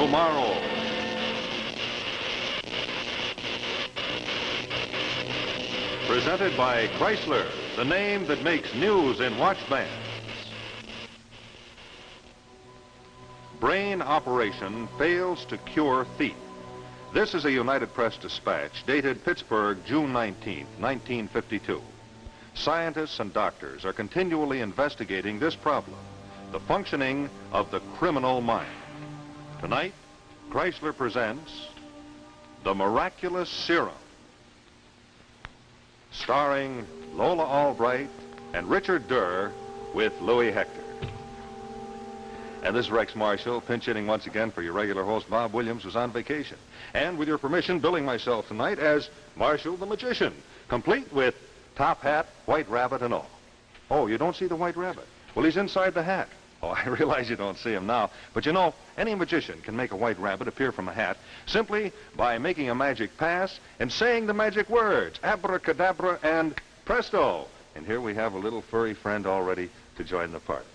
tomorrow. Presented by Chrysler, the name that makes news in watch bands. Brain operation fails to cure thief. This is a United Press dispatch dated Pittsburgh, June 19, 1952. Scientists and doctors are continually investigating this problem, the functioning of the criminal mind. Tonight, Chrysler presents The Miraculous Serum, starring Lola Albright and Richard Durr with Louis Hector. And this is Rex Marshall, pinch hitting once again for your regular host, Bob Williams, who's on vacation. And with your permission, billing myself tonight as Marshall the Magician, complete with top hat, white rabbit, and all. Oh, you don't see the white rabbit? Well, he's inside the hat. Oh, I realize you don't see him now. But you know, any magician can make a white rabbit appear from a hat simply by making a magic pass and saying the magic words, abracadabra and presto. And here we have a little furry friend all ready to join the party.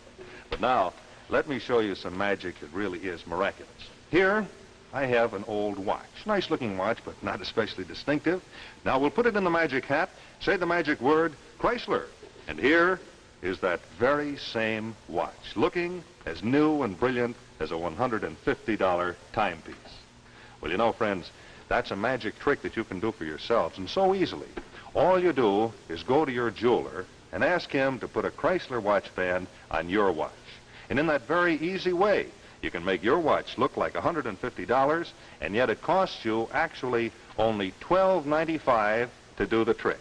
But now, let me show you some magic that really is miraculous. Here, I have an old watch. Nice looking watch, but not especially distinctive. Now we'll put it in the magic hat, say the magic word, Chrysler. And here is that very same watch, looking as new and brilliant as a $150 timepiece. Well, you know, friends, that's a magic trick that you can do for yourselves, and so easily. All you do is go to your jeweler and ask him to put a Chrysler watch band on your watch. And in that very easy way, you can make your watch look like $150, and yet it costs you actually only $12.95 to do the trick.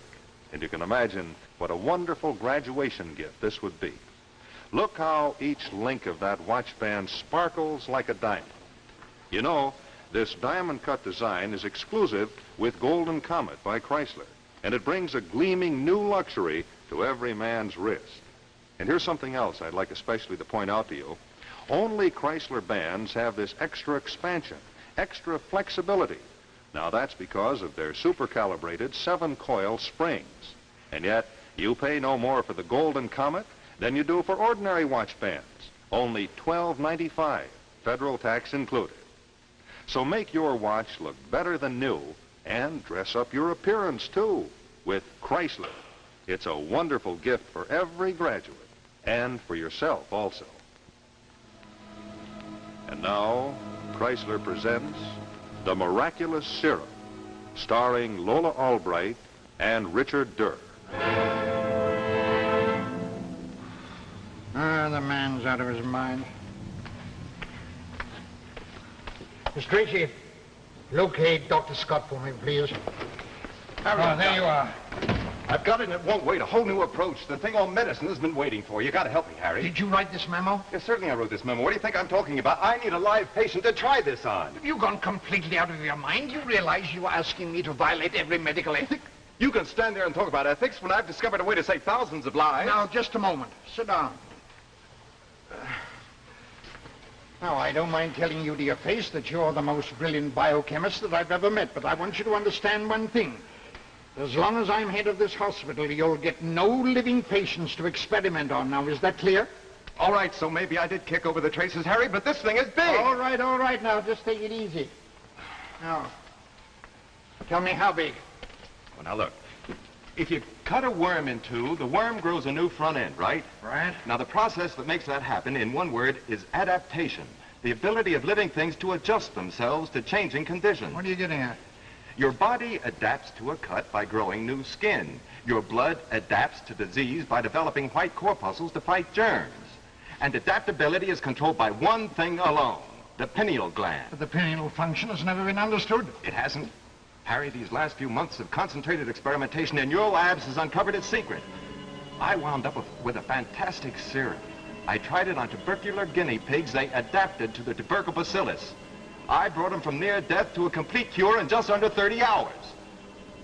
And you can imagine what a wonderful graduation gift this would be. Look how each link of that watch band sparkles like a diamond. You know, this diamond-cut design is exclusive with Golden Comet by Chrysler, and it brings a gleaming new luxury to every man's wrist. And here's something else I'd like especially to point out to you. Only Chrysler bands have this extra expansion, extra flexibility. Now that's because of their super-calibrated 7-coil springs. And yet, you pay no more for the Golden Comet than you do for ordinary watch bands. Only $12.95, federal tax included. So make your watch look better than new and dress up your appearance, too, with Chrysler. It's a wonderful gift for every graduate, and for yourself also. And now, Chrysler presents The Miraculous Serum, starring Lola Albright and Richard Durr. Ah, the man's out of his mind. Miss Tracy, locate Dr. Scott for me, please. Oh, there you are. I've got it and it won't wait. A whole new approach. The thing on medicine has been waiting for. You got to help me, Harry. Did you write this memo? Yes, certainly I wrote this memo. What do you think I'm talking about? I need a live patient to try this on. Have you gone completely out of your mind? You realize you are asking me to violate every medical ethic? You can stand there and talk about ethics when I've discovered a way to save thousands of lives. Now, just a moment. Sit down. Now, I don't mind telling you to your face that you're the most brilliant biochemist that I've ever met, but I want you to understand one thing. As long as I'm head of this hospital, you'll get no living patients to experiment on. Now, is that clear? All right, so maybe I did kick over the traces, Harry, but this thing is big. All right. Now, just take it easy. Now, tell me how big. Well, now, look. If you cut a worm in two, the worm grows a new front end, right? Right. Now, the process that makes that happen, in one word, is adaptation. The ability of living things to adjust themselves to changing conditions. What are you getting at? Your body adapts to a cut by growing new skin. Your blood adapts to disease by developing white corpuscles to fight germs. And adaptability is controlled by one thing alone, the pineal gland. But the pineal function has never been understood. It hasn't. Harry, these last few months of concentrated experimentation in your labs has uncovered its secret. I wound up with a fantastic serum. I tried it on tubercular guinea pigs. They adapted to the tubercle bacillus. I brought them from near death to a complete cure in just under 30 hours.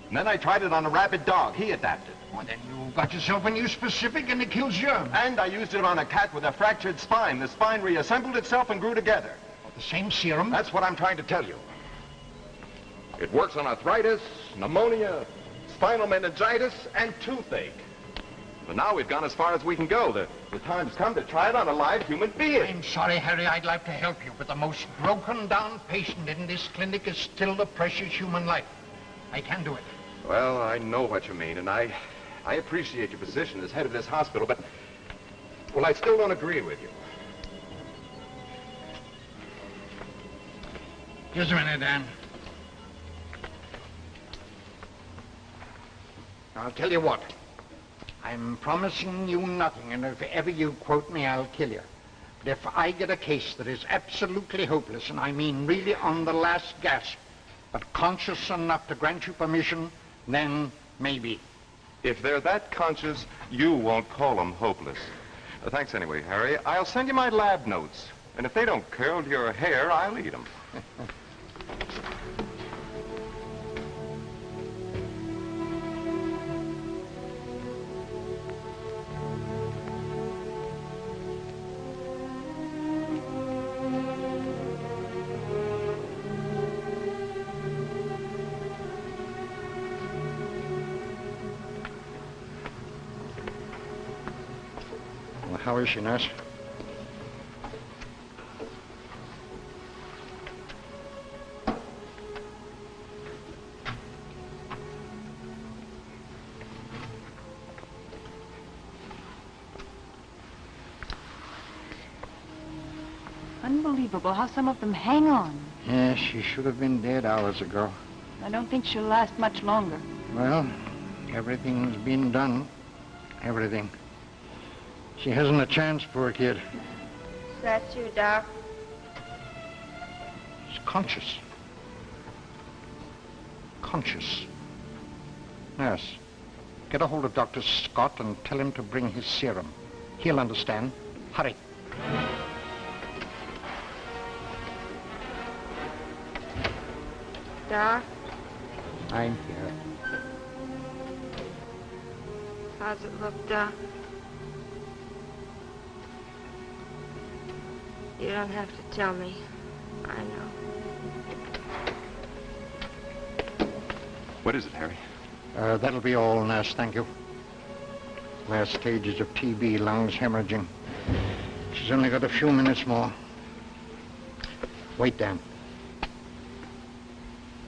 And then I tried it on a rabid dog. He adapted. Well, then you got yourself a new specific and it kills germs. And I used it on a cat with a fractured spine. The spine reassembled itself and grew together. Well, the same serum? That's what I'm trying to tell you. It works on arthritis, pneumonia, spinal meningitis, and toothache. But now we've gone as far as we can go. The time's come to try it on a live human being. I'm sorry, Harry. I'd like to help you, but the most broken-down patient in this clinic is still the precious human life. I can do it. Well, I know what you mean, and I appreciate your position as head of this hospital, but, well, I still don't agree with you. Just a minute, Dan. I'll tell you what. I'm promising you nothing, and if ever you quote me, I'll kill you. But if I get a case that is absolutely hopeless, and I mean really on the last gasp, but conscious enough to grant you permission, then maybe. If they're that conscious, you won't call them hopeless. Thanks anyway, Harry. I'll send you my lab notes. And if they don't curl your hair, I'll eat them. How is she, nurse? Unbelievable how some of them hang on. Yes, she should have been dead hours ago. I don't think she'll last much longer. Well, everything's been done. Everything. She hasn't a chance, poor kid. Is that you, Doc? She's conscious. Conscious. Nurse, get a hold of Dr. Scott and tell him to bring his serum. He'll understand. Hurry. Doc, I'm here. how's it look, Doc? You don't have to tell me. I know. What is it, Harry? That'll be all, nurse. Thank you. Last stages of TB, lungs hemorrhaging. She's only got a few minutes more. Wait, Dan.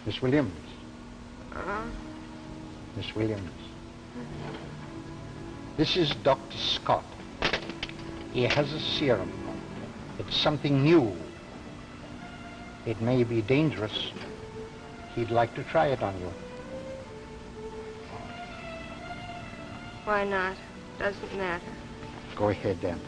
Miss Williams. Miss Williams. This is Dr. Scott. He has a serum. It's something new. It may be dangerous. He'd like to try it on you. Why not? Doesn't matter. Go ahead, Dan.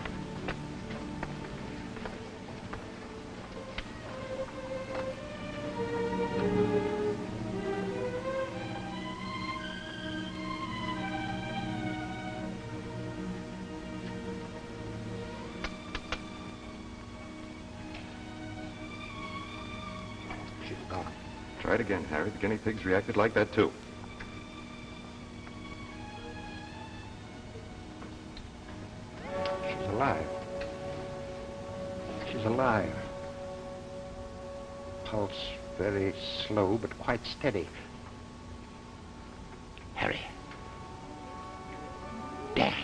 She's gone. Try it again, Harry. The guinea pigs reacted like that, too. She's alive. She's alive. Pulse very slow, but quite steady. Harry. Dan.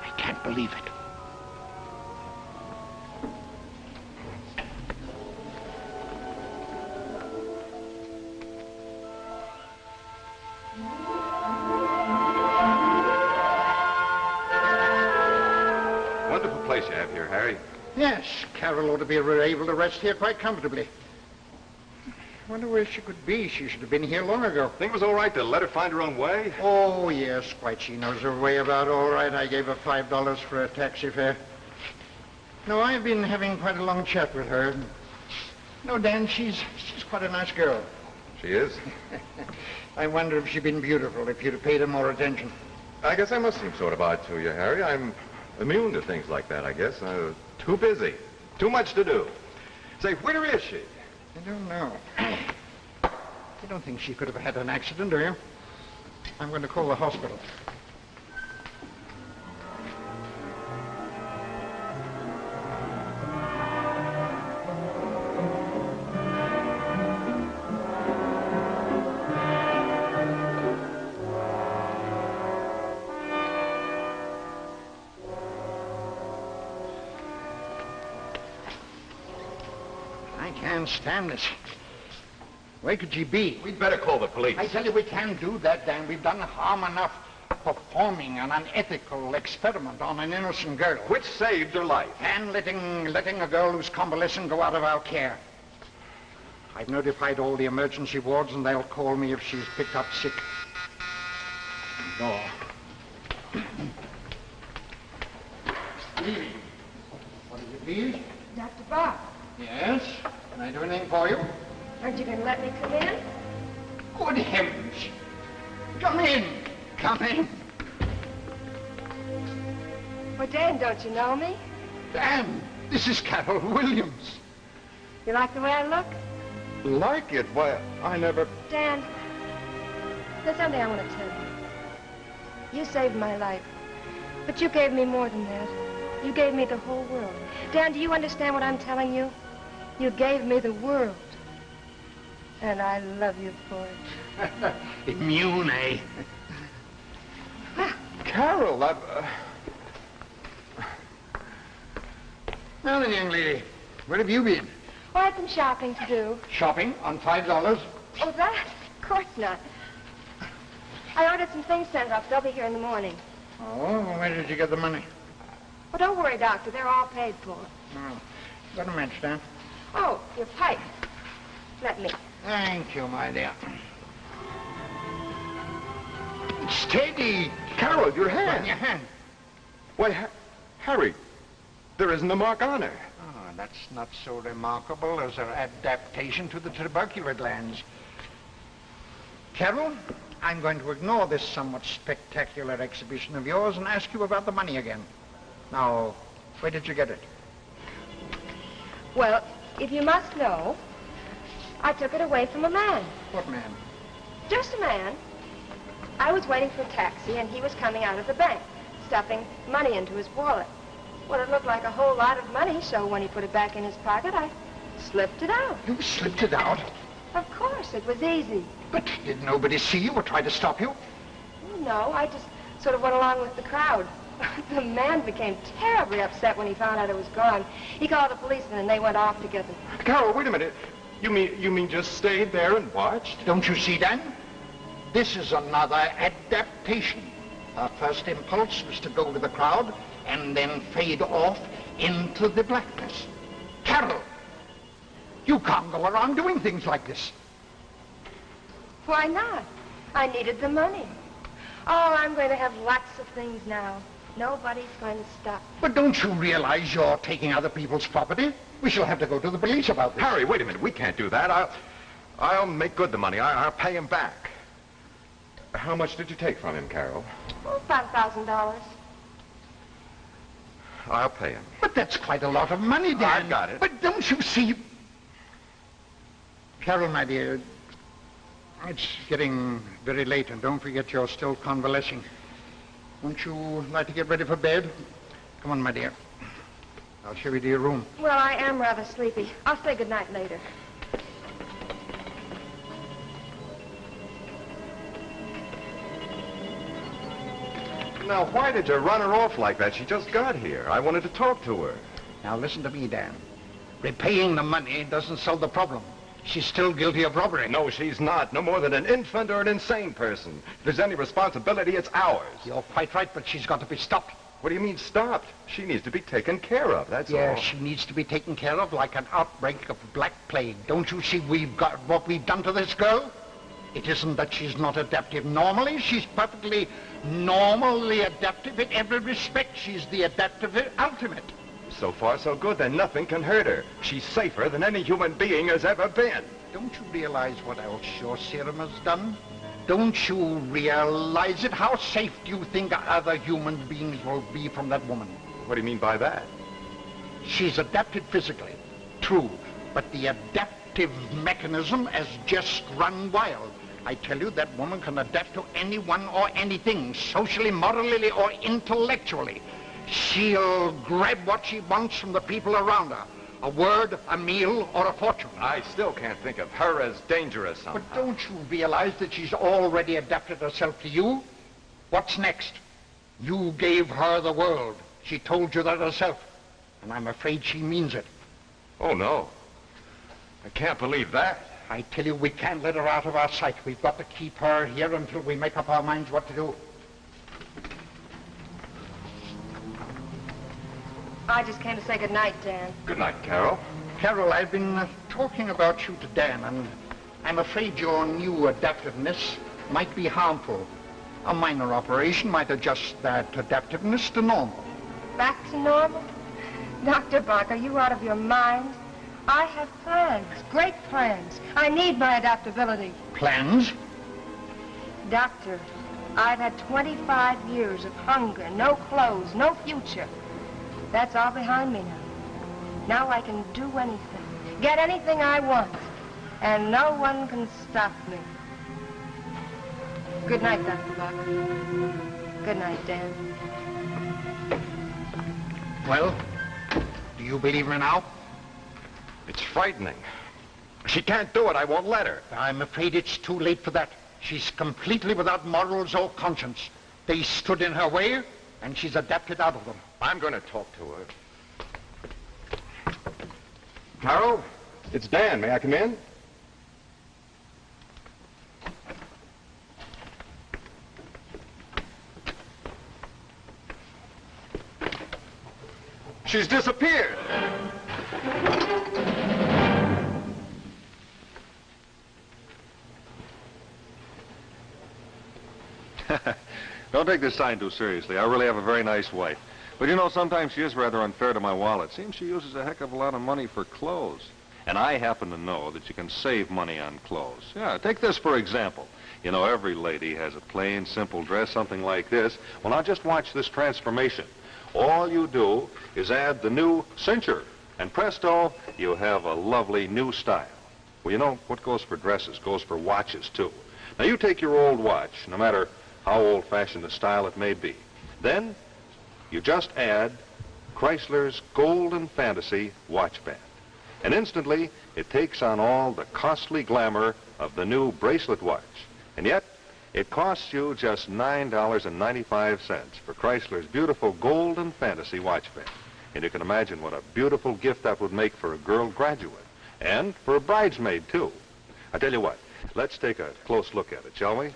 I can't believe it. Wonderful place you have here, Harry. Yes, Carol ought to be able to rest here quite comfortably. I wonder where she could be. She should have been here long ago. Think it was all right to let her find her own way? Oh, yes, quite. She knows her way about all right. I gave her $5 for a taxi fare. No, I've been having quite a long chat with her. No, Dan, she's quite a nice girl. She is? I wonder if she'd been beautiful if you'd have paid her more attention. I guess I must seem sort of odd to you, Harry. I'm immune to things like that, I guess. Too busy. Too much to do. Say, where is she? I don't know. You don't think she could have had an accident, do you? I'm going to call the hospital. can't stand this. Where could she be? We'd better call the police. I tell you, we can't do that, Dan. We've done harm enough performing an unethical experiment on an innocent girl. Which saved her life. And letting a girl who's convalescent go out of our care. I've notified all the emergency wards, and they'll call me if she's picked up sick. No. Please. What is it, please? Dr. Bob, Yes? Can I do anything for you? aren't you going to let me come in? Good heavens. Come in. Come in. Well, Dan, don't you know me? Dan, this is Carol Williams. You like the way I look? Like it? Why, I never... Dan, there's something I want to tell you. You saved my life. But you gave me more than that. You gave me the whole world. Dan, do you understand what I'm telling you? You gave me the world. And I love you for it. Immune, eh? Carol, Now then, young lady, where have you been? Oh, I had some shopping to do. Shopping on $5? Oh, that? Of course not. I ordered some things sent up. They'll be here in the morning. Oh, well, where did you get the money? Well, don't worry, Doctor. They're all paid for. Oh, got a match, Dan. Oh, your pipe. Let me. Thank you, my dear. Steady. Carol, your On hand. your hand. Why, Harry, there isn't a mark on her. Oh, that's not so remarkable as her adaptation to the tubercular glands. Carol, I'm going to ignore this somewhat spectacular exhibition of yours and ask you about the money again. Now, where did you get it? Well, if you must know, I took it away from a man. What man? Just a man. I was waiting for a taxi, and he was coming out of the bank, stuffing money into his wallet. Well, it looked like a whole lot of money, so when he put it back in his pocket, I slipped it out. You slipped it out? Of course, it was easy. But did nobody see you or try to stop you? Oh, no, I just sort of went along with the crowd. The man became terribly upset when he found out it was gone. He called the policeman, and they went off together. Carol, wait a minute. You mean just stayed there and watched? Don't you see, Dan? This is another adaptation. Her first impulse was to go with the crowd and then fade off into the blackness. Carol, you can't go around doing things like this. Why not? I needed the money. Oh, I'm going to have lots of things now. Nobody's going to stop me. But don't you realize you're taking other people's property? We shall have to go to the police about this. Harry, wait a minute. We can't do that. I'll make good the money. I'll pay him back. How much did you take from him, Carol? Oh, about $1,000. I'll pay him. But that's quite a lot of money, Dan. I've got it. But don't you see... Carol, my dear, it's getting very late, and don't forget you're still convalescing. Won't you like to get ready for bed? Come on, my dear. I'll show you to your room. Well, I am rather sleepy. I'll say goodnight later. Now, why did you run her off like that? She just got here. I wanted to talk to her. Now, listen to me, Dan. Repaying the money doesn't solve the problem. She's still guilty of robbery. No, she's not. No more than an infant or an insane person. If there's any responsibility, it's ours. You're quite right, but she's got to be stopped. What do you mean stopped? She needs to be taken care of, that's all. Yeah, she needs to be taken care of like an outbreak of black plague. Don't you see what we've done to this girl? It isn't that she's not adaptive normally. She's perfectly normally adaptive in every respect. She's the adaptive ultimate. So far, so good. Then nothing can hurt her. She's safer than any human being has ever been. Don't you realize what else your serum has done? Don't you realize it? How safe do you think other human beings will be from that woman? What do you mean by that? She's adapted physically, true, but the adaptive mechanism has just run wild. I tell you, that woman can adapt to anyone or anything, socially, morally, or intellectually. She'll grab what she wants from the people around her. A word, a meal, or a fortune. I still can't think of her as dangerous somehow. But don't you realize that she's already adapted herself to you? What's next? You gave her the world. She told you that herself. And I'm afraid she means it. Oh, no. I can't believe that. I tell you, we can't let her out of our sight. We've got to keep her here until we make up our minds what to do. I just came to say good night, Dan. Good night, Carol. Carol, I've been talking about you to Dan, and I'm afraid your new adaptiveness might be harmful. A minor operation might adjust that adaptiveness to normal. Back to normal? Dr. Bach, are you out of your mind? I have plans, great plans. I need my adaptability. Plans? Doctor, I've had 25 years of hunger, no clothes, no future. That's all behind me now. Now I can do anything, get anything I want, and no one can stop me. Good night, Dr. Bach. Good night, Dan. Well, do you believe me now? It's frightening. She can't do it. I won't let her. I'm afraid it's too late for that. She's completely without morals or conscience. They stood in her way, and she's adapted out of them. I'm going to talk to her. Carol, it's Dan. May I come in? She's disappeared. Don't take this sign too seriously. I really have a very nice wife. But you know, sometimes she is rather unfair to my wallet. Seems she uses a heck of a lot of money for clothes. And I happen to know that you can save money on clothes. Yeah, take this for example. You know, every lady has a plain, simple dress, something like this. Well, now just watch this transformation. All you do is add the new cincher, and presto, you have a lovely new style. Well, you know, what goes for dresses goes for watches, too. Now, you take your old watch, no matter how old-fashioned the style it may be. Then, you just add Chrysler's Golden Fantasy watch band. And instantly, it takes on all the costly glamour of the new bracelet watch. And yet, it costs you just $9.95 for Chrysler's beautiful Golden Fantasy watch band. And you can imagine what a beautiful gift that would make for a girl graduate. And for a bridesmaid, too. I tell you what, let's take a close look at it, shall we?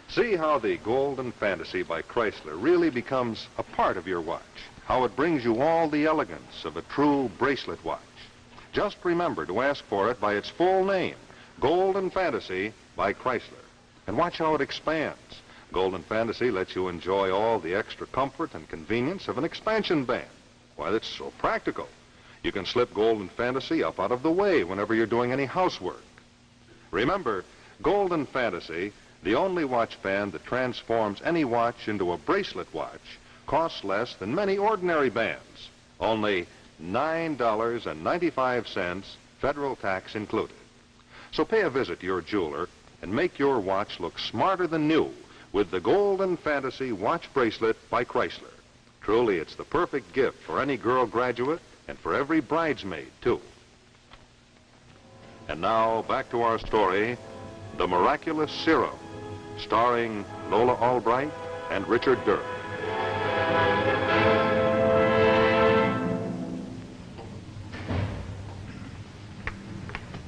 See how the Golden Fantasy by Chrysler really becomes a part of your watch. How it brings you all the elegance of a true bracelet watch. Just remember to ask for it by its full name, Golden Fantasy by Chrysler. And watch how it expands. Golden Fantasy lets you enjoy all the extra comfort and convenience of an expansion band. Why, that's so practical. You can slip Golden Fantasy up out of the way whenever you're doing any housework. Remember, Golden Fantasy, the only watch band that transforms any watch into a bracelet watch, costs less than many ordinary bands. Only $9.95, federal tax included. So pay a visit to your jeweler and make your watch look smarter than new with the Golden Fantasy watch bracelet by Chrysler. Truly, it's the perfect gift for any girl graduate and for every bridesmaid, too. And now, back to our story, The Miraculous Serum, starring Lola Albright and Richard Durr.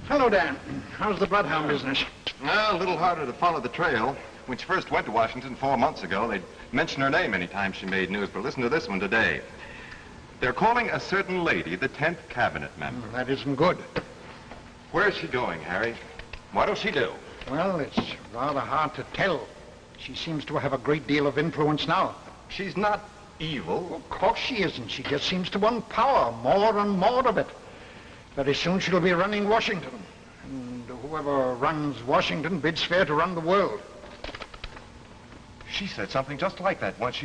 Hello, Dan. How's the bloodhound business? Well, a little harder to follow the trail. When she first went to Washington 4 months ago, they'd mention her name any time she made news, but listen to this one today. They're calling a certain lady the 10th cabinet member. That isn't good. Where's she going, Harry? What'll she do? Well, it's rather hard to tell. She seems to have a great deal of influence now. She's not evil. Of course she isn't. She just seems to want power, more and more of it. Very soon she'll be running Washington. And whoever runs Washington bids fair to run the world. She said something just like that once.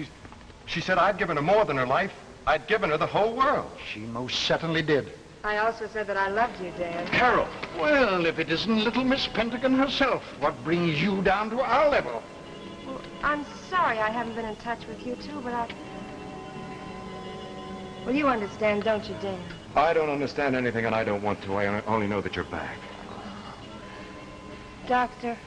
She said I'd given her more than her life. I'd given her the whole world. She most certainly did. I also said that I loved you, Dan. Carol! Well, if it isn't little Miss Pentagon herself, what brings you down to our level? Well, I'm sorry I haven't been in touch with you, too, but Well, you understand, don't you, Dan? I don't understand anything, and I don't want to. I only know that you're back. Doctor,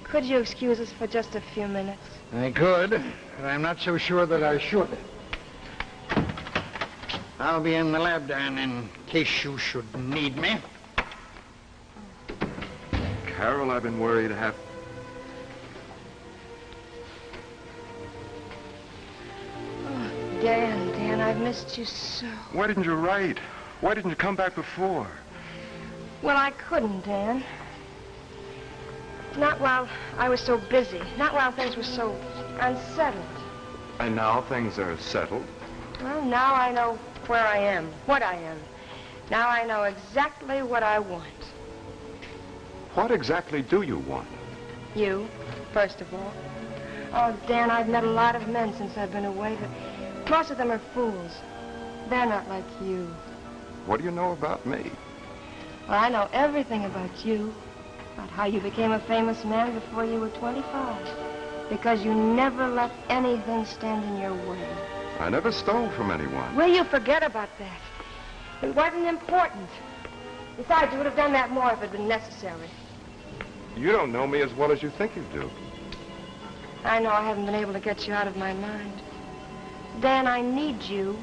could you excuse us for just a few minutes? I could, but I'm not so sure that I should. I'll be in the lab, Dan, in case you should need me. Carol, I've been worried half... Oh, Dan, I've missed you so. Why didn't you write? Why didn't you come back before? Well, I couldn't, Dan. Not while I was so busy. Not while things were so unsettled. And now things are settled. Well, now I know where I am, what I am. Now I know exactly what I want. What exactly do you want? You, first of all. Oh, Dan, I've met a lot of men since I've been away, but most of them are fools. They're not like you. What do you know about me? Well, I know everything about you. About how you became a famous man before you were 25. Because you never let anything stand in your way. I never stole from anyone. Will you forget about that? It wasn't important. Besides, you would have done that more if it had been necessary. You don't know me as well as you think you do. I know I haven't been able to get you out of my mind. Dan, I need you.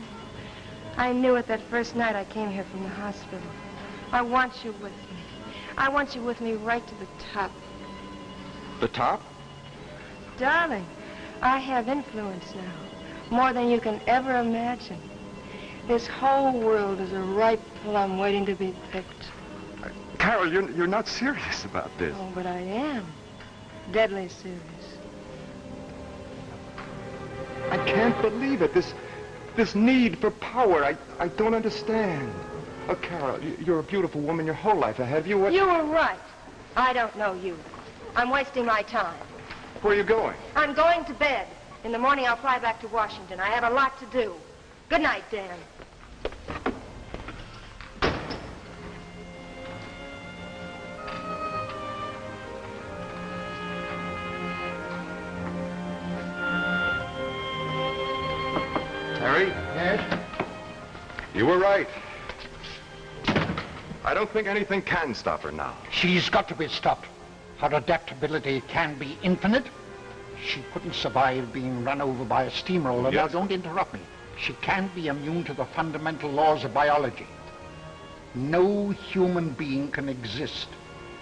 I knew it that first night I came here from the hospital. I want you with me. I want you with me right to the top. The top? Darling, I have influence now. More than you can ever imagine. This whole world is a ripe plum waiting to be picked. Carol, you're not serious about this. Oh, but I am. Deadly serious. I can't believe it. This need for power. I don't understand. Oh, Carol, you're a beautiful woman your whole life ahead of you. What... You were right. I don't know you. I'm wasting my time. Where are you going? I'm going to bed. In the morning, I'll fly back to Washington. I have a lot to do. Good night, Dan. Harry? Yes? You were right. I don't think anything can stop her now. She's got to be stopped. Her adaptability can be infinite. She couldn't survive being run over by a steamroller. Yes. Now, don't interrupt me. She can't be immune to the fundamental laws of biology. No human being can exist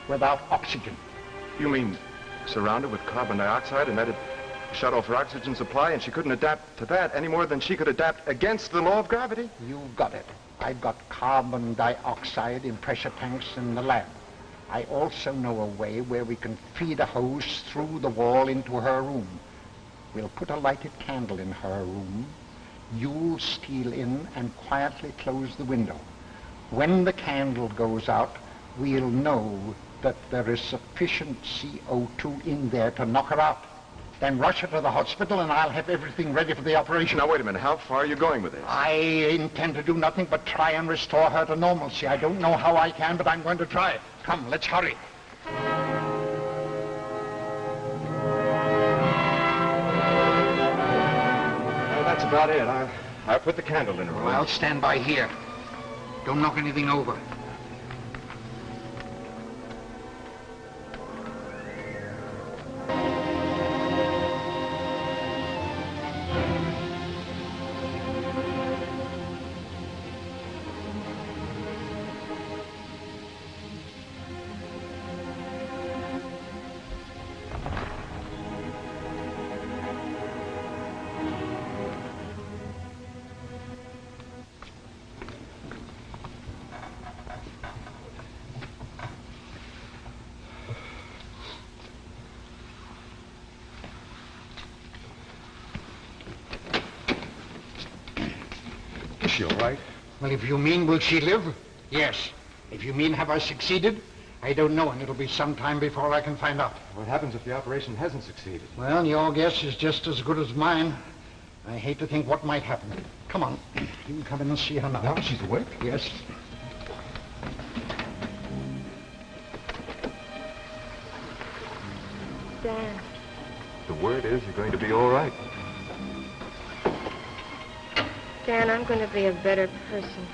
without oxygen. You mean surrounded with carbon dioxide and that'd shut off her oxygen supply and she couldn't adapt to that any more than she could adapt against the law of gravity? You've got it. I've got carbon dioxide in pressure tanks in the lab. I also know a way where we can feed a hose through the wall into her room. We'll put a lighted candle in her room. You'll steal in and quietly close the window. When the candle goes out, we'll know that there is sufficient CO2 in there to knock her out. Then rush her to the hospital and I'll have everything ready for the operation. Now, wait a minute. How far are you going with this? I intend to do nothing but try and restore her to normalcy. I don't know how I can, but I'm going to try. Come, let's hurry. Well, that's about it. I'll put the candle in her room. Well, I'll stand by here. Don't knock anything over. Is she all right? Well, if you mean will she live? Yes. If you mean have I succeeded? I don't know, and it'll be some time before I can find out. What happens if the operation hasn't succeeded? Well, your guess is just as good as mine. I hate to think what might happen. Come on. You can come in and see her now. Now she's awake? Yes. Dan. The word is you're going to be all right. Dan, I'm going to be a better person.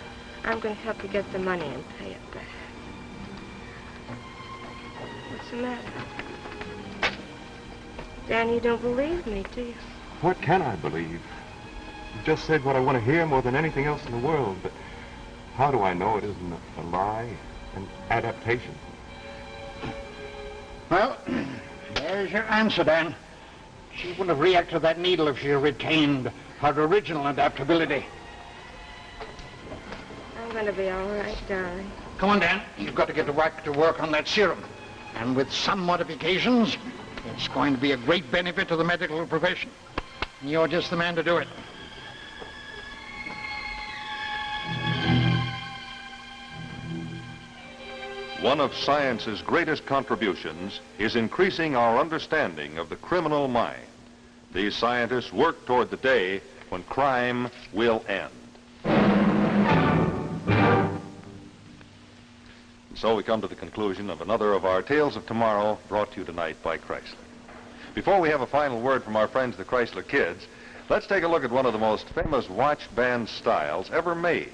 I'm going to help you get the money and pay it back. What's the matter? Dan, you don't believe me, do you? What can I believe? You just said what I want to hear more than anything else in the world, but how do I know it isn't a lie, an adaptation? Well, there's your answer, Dan. She wouldn't have reacted to that needle if she had retained her original adaptability. I'm going to be all right, darling. Come on, Dan. You've got to get to work on that serum. And with some modifications, it's going to be a great benefit to the medical profession. You're just the man to do it. One of science's greatest contributions is increasing our understanding of the criminal mind. These scientists work toward the day when crime will end. So we come to the conclusion of another of our Tales of Tomorrow, brought to you tonight by Chrysler. Before we have a final word from our friends the Chrysler Kids, let's take a look at one of the most famous watch band styles ever made.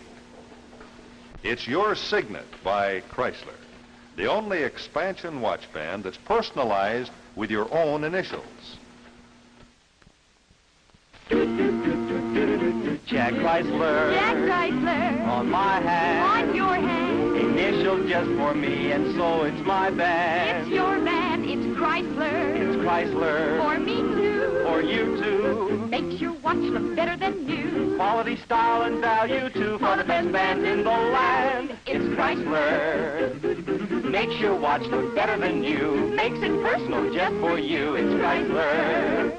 It's your Signet by Chrysler, the only expansion watch band that's personalized with your own initials. Jack Chrysler. Jack Chrysler. On my hand. On your hand. Initial just for me, and so it's my band. It's your band. It's Chrysler. It's Chrysler. For me too. For you too. Makes your watch look better than new. Quality, style, and value too. For the best band in the land. It's Chrysler. Makes your watch look better than new. Makes it personal just for you. It's Chrysler.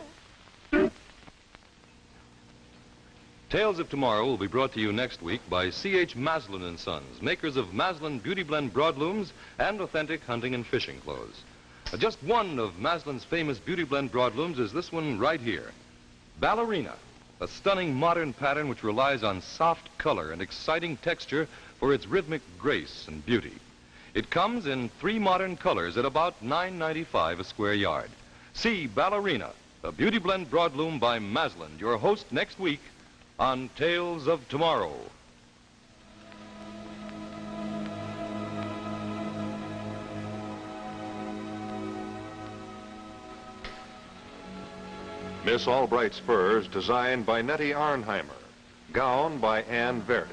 Tales of Tomorrow will be brought to you next week by C.H. Maslin & Sons, makers of Maslin Beauty Blend broadlooms and authentic hunting and fishing clothes. Just one of Maslin's famous Beauty Blend broadlooms is this one right here. Ballerina, a stunning modern pattern which relies on soft color and exciting texture for its rhythmic grace and beauty. It comes in 3 modern colors at about $9.95 a square yard. See Ballerina, a Beauty Blend broadloom by Maslin, your host next week on Tales of Tomorrow. Miss Albright's furs, designed by Nettie Arnheimer. Gown by Ann Verdi.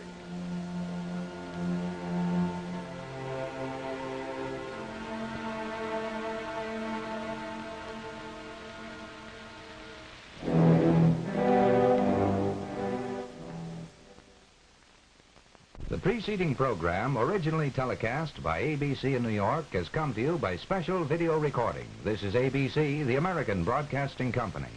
The preceding program, originally telecast by ABC in New York, has come to you by special video recording. This is ABC, the American Broadcasting Company.